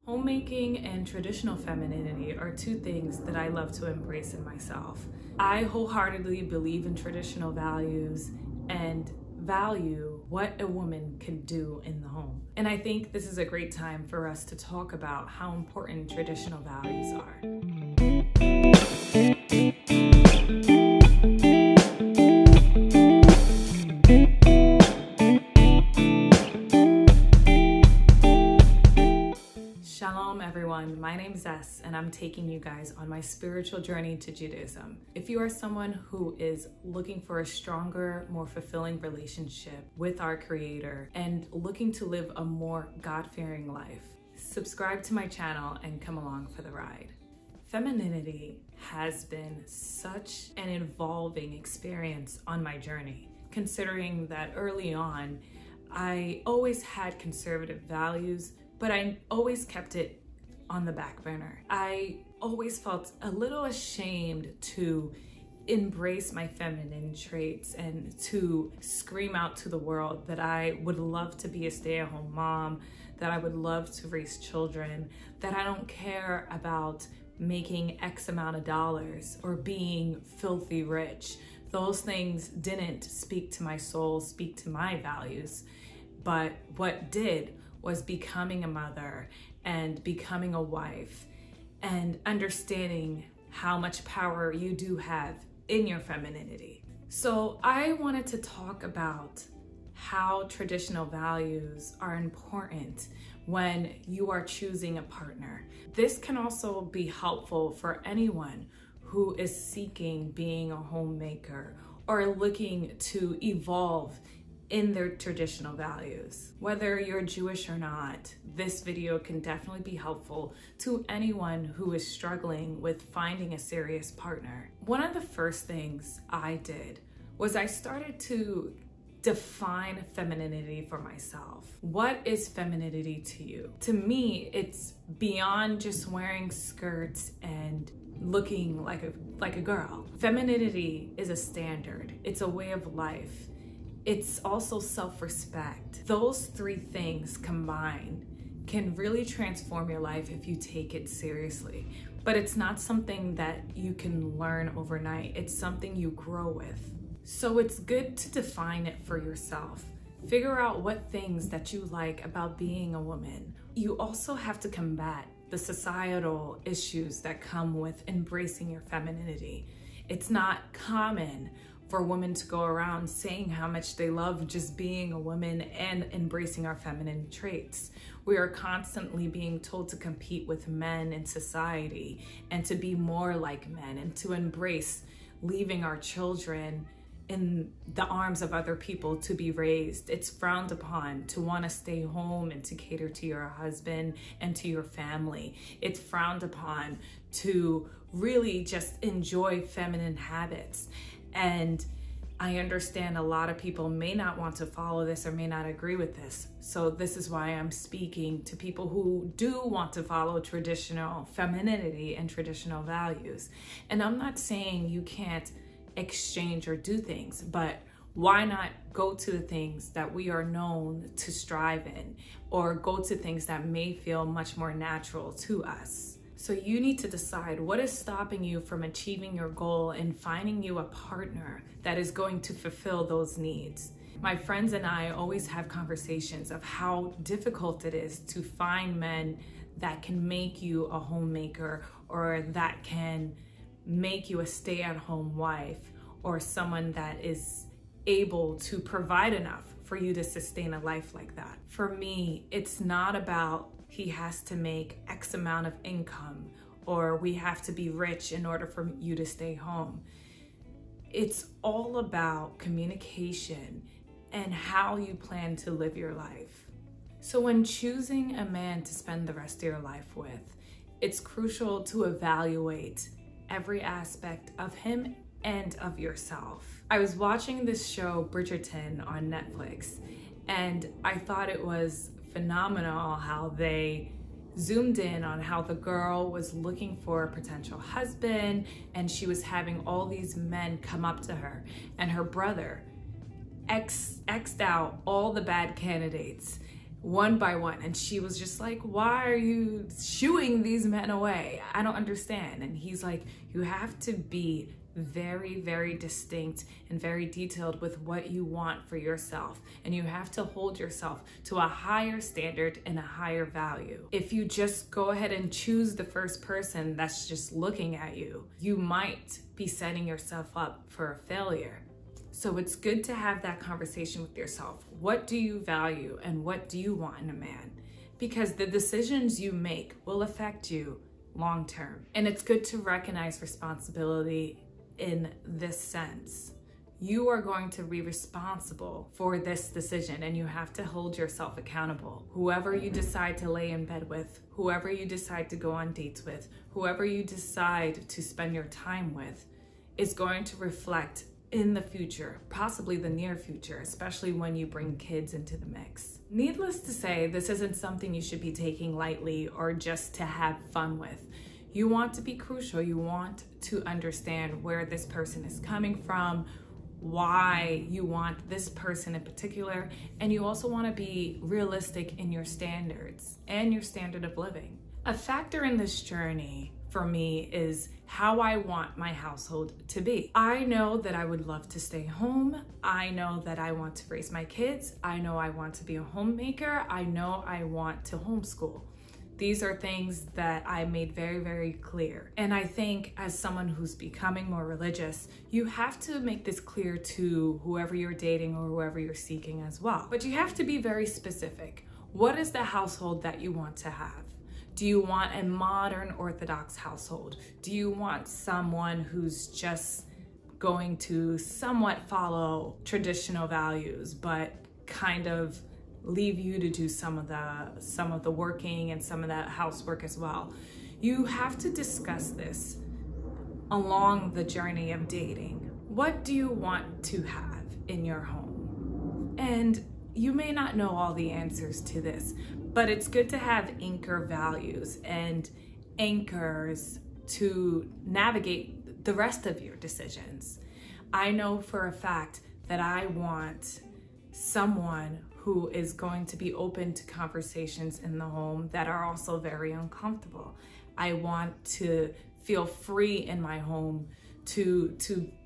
Homemaking and traditional femininity are two things that I love to embrace in myself. I wholeheartedly believe in traditional values and value what a woman can do in the home. And I think this is a great time for us to talk about how important traditional values are. Shalom everyone, my name's Zess and I'm taking you guys on my spiritual journey to Judaism. If you are someone who is looking for a stronger, more fulfilling relationship with our Creator and looking to live a more God-fearing life, subscribe to my channel and come along for the ride. Femininity has been such an evolving experience on my journey, considering that early on, I always had conservative values, but I always kept it on the back burner. I always felt a little ashamed to embrace my feminine traits and to scream out to the world that I would love to be a stay-at-home mom, that I would love to raise children, that I don't care about making X amount of dollars or being filthy rich. Those things didn't speak to my soul, speak to my values, but what did was becoming a mother and becoming a wife and understanding how much power you do have in your femininity. So I wanted to talk about how traditional values are important when you are choosing a partner. This can also be helpful for anyone who is seeking being a homemaker or looking to evolve in their traditional values. Whether you're Jewish or not, this video can definitely be helpful to anyone who is struggling with finding a serious partner. One of the first things I did was I started to define femininity for myself. What is femininity to you? To me, it's beyond just wearing skirts and looking like a girl. Femininity is a standard. It's a way of life. It's also self-respect. Those three things combined can really transform your life if you take it seriously. But it's not something that you can learn overnight. It's something you grow with. So it's good to define it for yourself. Figure out what things that you like about being a woman. You also have to combat the societal issues that come with embracing your femininity. It's not common for women to go around saying how much they love just being a woman and embracing our feminine traits. We are constantly being told to compete with men in society and to be more like men and to embrace leaving our children in the arms of other people to be raised. It's frowned upon to want to stay home and to cater to your husband and to your family. It's frowned upon to really just enjoy feminine habits. And I understand a lot of people may not want to follow this or may not agree with this. So this is why I'm speaking to people who do want to follow traditional femininity and traditional values. And I'm not saying you can't exchange or do things, but why not go to the things that we are known to strive in, or go to things that may feel much more natural to us? So you need to decide what is stopping you from achieving your goal and finding you a partner that is going to fulfill those needs. My friends and I always have conversations of how difficult it is to find men that can make you a homemaker or that can make you a stay-at-home wife or someone that is able to provide enough for you to sustain a life like that. For me, it's not about he has to make X amount of income or we have to be rich in order for you to stay home. It's all about communication and how you plan to live your life. So when choosing a man to spend the rest of your life with, it's crucial to evaluate every aspect of him and of yourself. I was watching this show, Bridgerton, on Netflix, and I thought it was phenomenal how they zoomed in on how the girl was looking for a potential husband and she was having all these men come up to her, and her brother X'd out all the bad candidates one by one. And she was just like, why are you shooing these men away? I don't understand. And he's like, you have to be very, very distinct and very detailed with what you want for yourself. And you have to hold yourself to a higher standard and a higher value. If you just go ahead and choose the first person that's just looking at you, you might be setting yourself up for a failure. So it's good to have that conversation with yourself. What do you value and what do you want in a man? Because the decisions you make will affect you long term. And it's good to recognize responsibility in this sense. You are going to be responsible for this decision, and you have to hold yourself accountable. Whoever you decide to lay in bed with, whoever you decide to go on dates with, whoever you decide to spend your time with, is going to reflect in the future, possibly the near future, especially when you bring kids into the mix. Needless to say, this isn't something you should be taking lightly or just to have fun with. You want to be crucial. You want to understand where this person is coming from, why you want this person in particular, and you also want to be realistic in your standards and your standard of living. A factor in this journey for me is how I want my household to be. I know that I would love to stay home. I know that I want to raise my kids. I know I want to be a homemaker. I know I want to homeschool. These are things that I made very, very clear. And I think as someone who's becoming more religious, you have to make this clear to whoever you're dating or whoever you're seeking as well. But you have to be very specific. What is the household that you want to have? Do you want a modern Orthodox household? Do you want someone who's just going to somewhat follow traditional values, but kind of leave you to do some of the working and some of that housework as well? You have to discuss this along the journey of dating. What do you want to have in your home? And you may not know all the answers to this, but it's good to have anchor values and anchors to navigate the rest of your decisions. I know for a fact that I want someone who is going to be open to conversations in the home that are also very uncomfortable. I want to feel free in my home to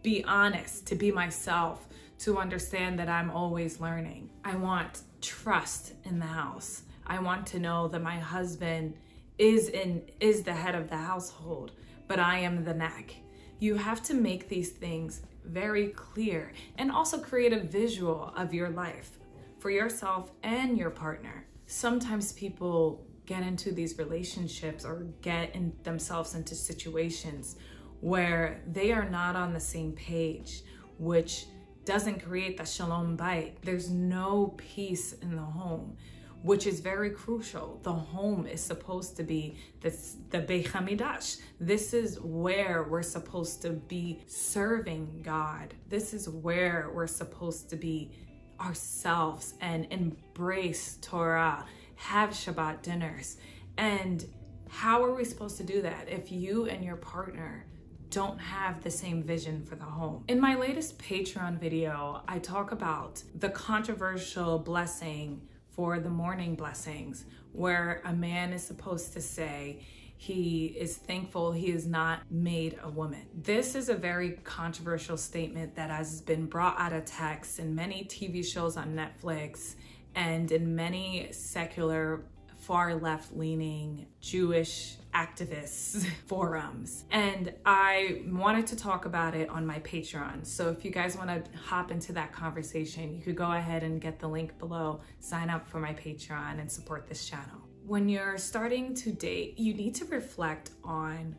be honest, to be myself, to understand that I'm always learning. I want trust in the house. I want to know that my husband is the head of the household, but I am the neck. You have to make these things very clear and also create a visual of your life for yourself and your partner. Sometimes people get into these relationships or get themselves into situations where they are not on the same page, which doesn't create the shalom bait. There's no peace in the home, which is very crucial. The home is supposed to be the Beit HaMikdash. This is where we're supposed to be serving God. This is where we're supposed to be ourselves and embrace Torah, have Shabbat dinners. And how are we supposed to do that if you and your partner don't have the same vision for the home? In my latest Patreon video, I talk about the controversial blessing for the morning blessings, where a man is supposed to say he is thankful he is not made a woman. This is a very controversial statement that has been brought out of text in many TV shows on Netflix and in many secular, far left-leaning Jewish activists forums. And I wanted to talk about it on my Patreon. So if you guys want to hop into that conversation, you could go ahead and get the link below, sign up for my Patreon and support this channel. When you're starting to date, you need to reflect on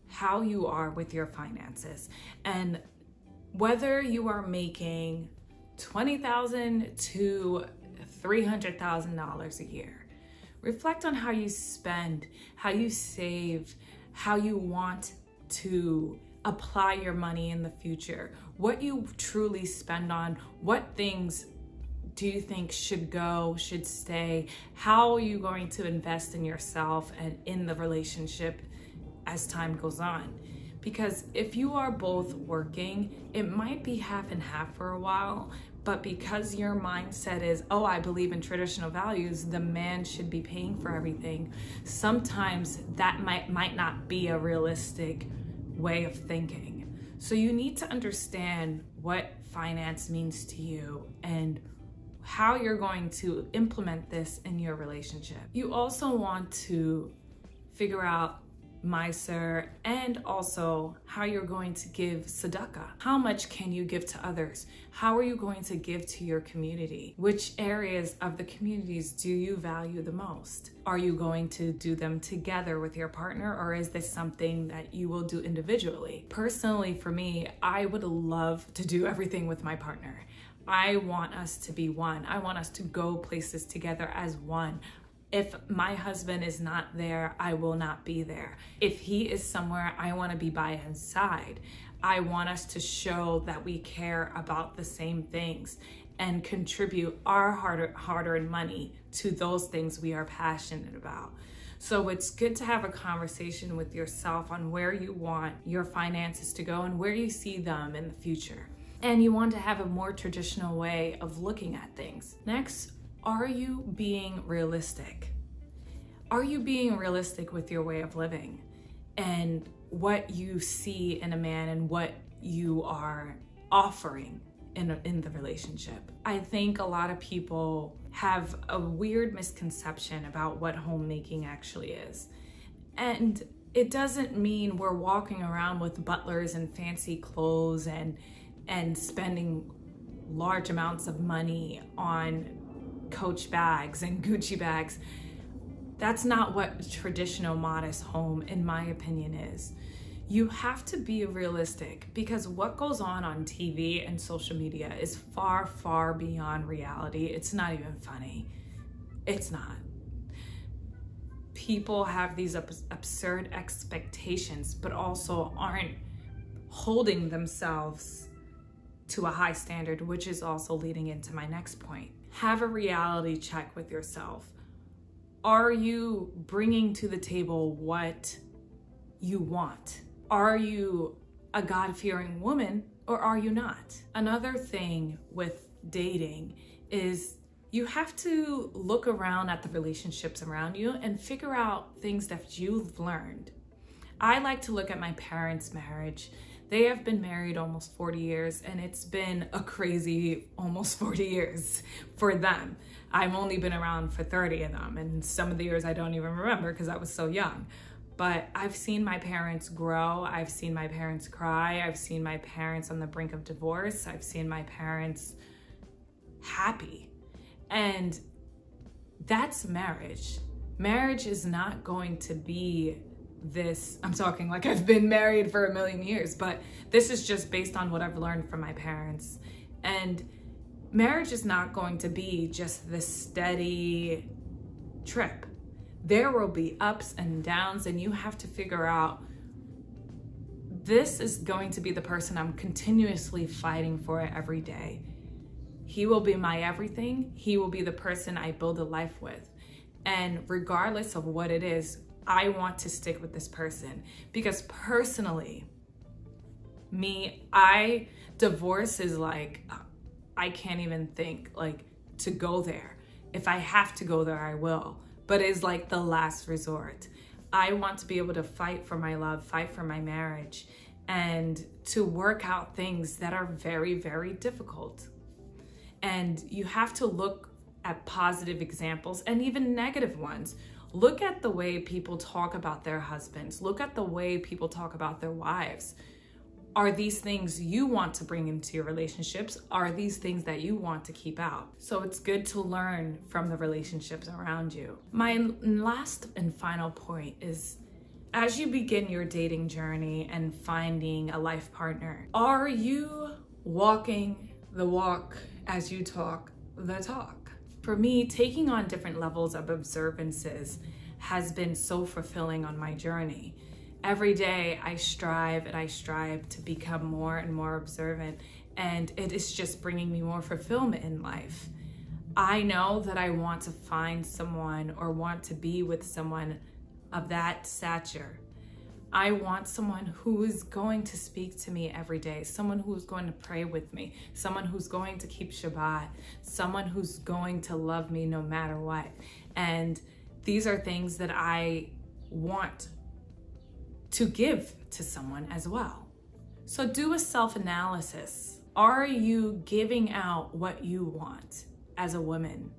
how you are with your finances and whether you are making $20,000 to $300,000 a year. Reflect on how you spend, how you save, how you want to apply your money in the future, what you truly spend on, what things do you think should go, should stay, how are you going to invest in yourself and in the relationship as time goes on. Because if you are both working, it might be half and half for a while, But because your mindset is, oh, I believe in traditional values, the man should be paying for everything, sometimes that might not be a realistic way of thinking. So you need to understand what finance means to you and how you're going to implement this in your relationship. You also want to figure out Meiser, and also how you're going to give tzedakah. How much can you give to others? How are you going to give to your community? Which areas of the communities do you value the most? Are you going to do them together with your partner, or is this something that you will do individually? Personally, for me, I would love to do everything with my partner. I want us to be one. I want us to go places together as one. If my husband is not there, I will not be there. If he is somewhere, I want to be by his side. I want us to show that we care about the same things and contribute our hard-earned money to those things we are passionate about. So it's good to have a conversation with yourself on where you want your finances to go and where you see them in the future. And you want to have a more traditional way of looking at things. Next, are you being realistic? Are you being realistic with your way of living and what you see in a man and what you are offering in the relationship? I think a lot of people have a weird misconception about what homemaking actually is. And it doesn't mean we're walking around with butlers and fancy clothes and spending large amounts of money on Coach bags and Gucci bags. That's not what a traditional modest home, in my opinion, is. You have to be realistic because what goes on TV and social media is far, far beyond reality. It's not even funny. It's not. People have these absurd expectations, but also aren't holding themselves to a high standard, which is also leading into my next point. Have a reality check with yourself. Are you bringing to the table what you want? Are you a God-fearing woman or are you not? Another thing with dating is you have to look around at the relationships around you and figure out things that you've learned. I like to look at my parents' marriage. They have been married almost 40 years and it's been a crazy almost 40 years for them. I've only been around for 30 of them, and some of the years I don't even remember because I was so young. But I've seen my parents grow. I've seen my parents cry. I've seen my parents on the brink of divorce. I've seen my parents happy. And that's marriage. Marriage is not going to be this, I'm talking like I've been married for a million years, but this is just based on what I've learned from my parents. And marriage is not going to be just this steady trip. There will be ups and downs, and you have to figure out, this is going to be the person I'm continuously fighting for every day. He will be my everything. He will be the person I build a life with. And regardless of what it is, I want to stick with this person because personally, divorce is like, I can't even think like to go there. If I have to go there, I will, but it's like the last resort. I want to be able to fight for my love, fight for my marriage, and to work out things that are very, very difficult. And you have to look at positive examples and even negative ones. Look at the way people talk about their husbands. Look at the way people talk about their wives. Are these things you want to bring into your relationships? Are these things that you want to keep out? So it's good to learn from the relationships around you. My last and final point is, as you begin your dating journey and finding a life partner, are you walking the walk as you talk the talk? For me, taking on different levels of observances has been so fulfilling on my journey. Every day I strive to become more and more observant, and it is just bringing me more fulfillment in life. I know that I want to find someone or want to be with someone of that stature. I want someone who is going to speak to me every day, someone who's going to pray with me, someone who's going to keep Shabbat, someone who's going to love me no matter what. And these are things that I want to give to someone as well. So do a self-analysis. Are you giving out what you want as a woman?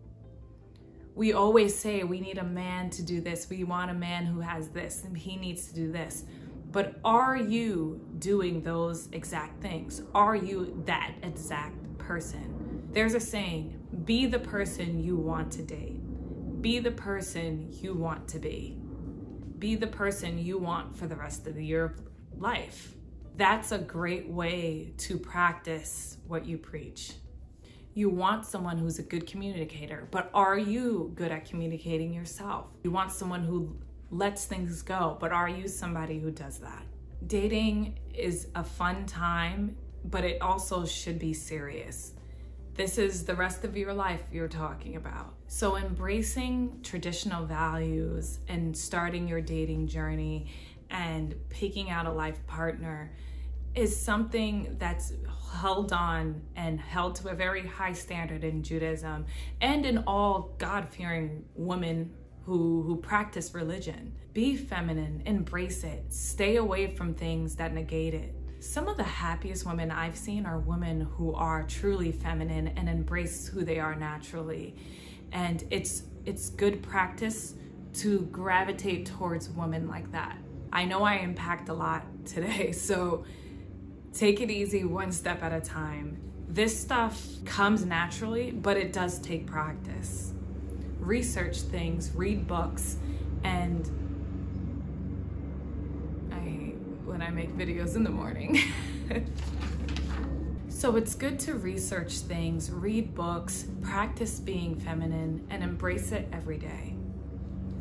We always say we need a man to do this. We want a man who has this and he needs to do this. But are you doing those exact things? Are you that exact person? There's a saying, be the person you want to date. Be the person you want to be. Be the person you want for the rest of your life. That's a great way to practice what you preach. You want someone who's a good communicator, but are you good at communicating yourself? You want someone who lets things go, but are you somebody who does that? Dating is a fun time, but it also should be serious. This is the rest of your life you're talking about. So embracing traditional values and starting your dating journey and picking out a life partner is something that's held on and held to a very high standard in Judaism and in all God-fearing women who practice religion. Be feminine, embrace it, stay away from things that negate it. Some of the happiest women I've seen are women who are truly feminine and embrace who they are naturally. And it's good practice to gravitate towards women like that. I know I impact a lot today, so take it easy, one step at a time. This stuff comes naturally, but it does take practice. Research things, read books, and when I make videos in the morning. So it's good to research things, read books, practice being feminine, and embrace it every day.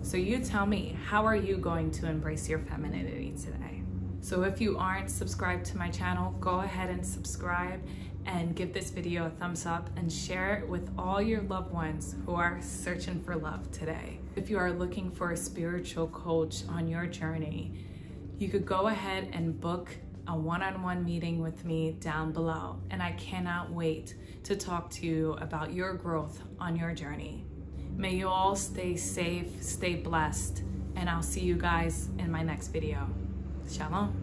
So you tell me, how are you going to embrace your femininity today? So if you aren't subscribed to my channel, go ahead and subscribe and give this video a thumbs up and share it with all your loved ones who are searching for love today. If you are looking for a spiritual coach on your journey, you could go ahead and book a one-on-one meeting with me down below. And I cannot wait to talk to you about your growth on your journey. May you all stay safe, stay blessed, and I'll see you guys in my next video. Shalom.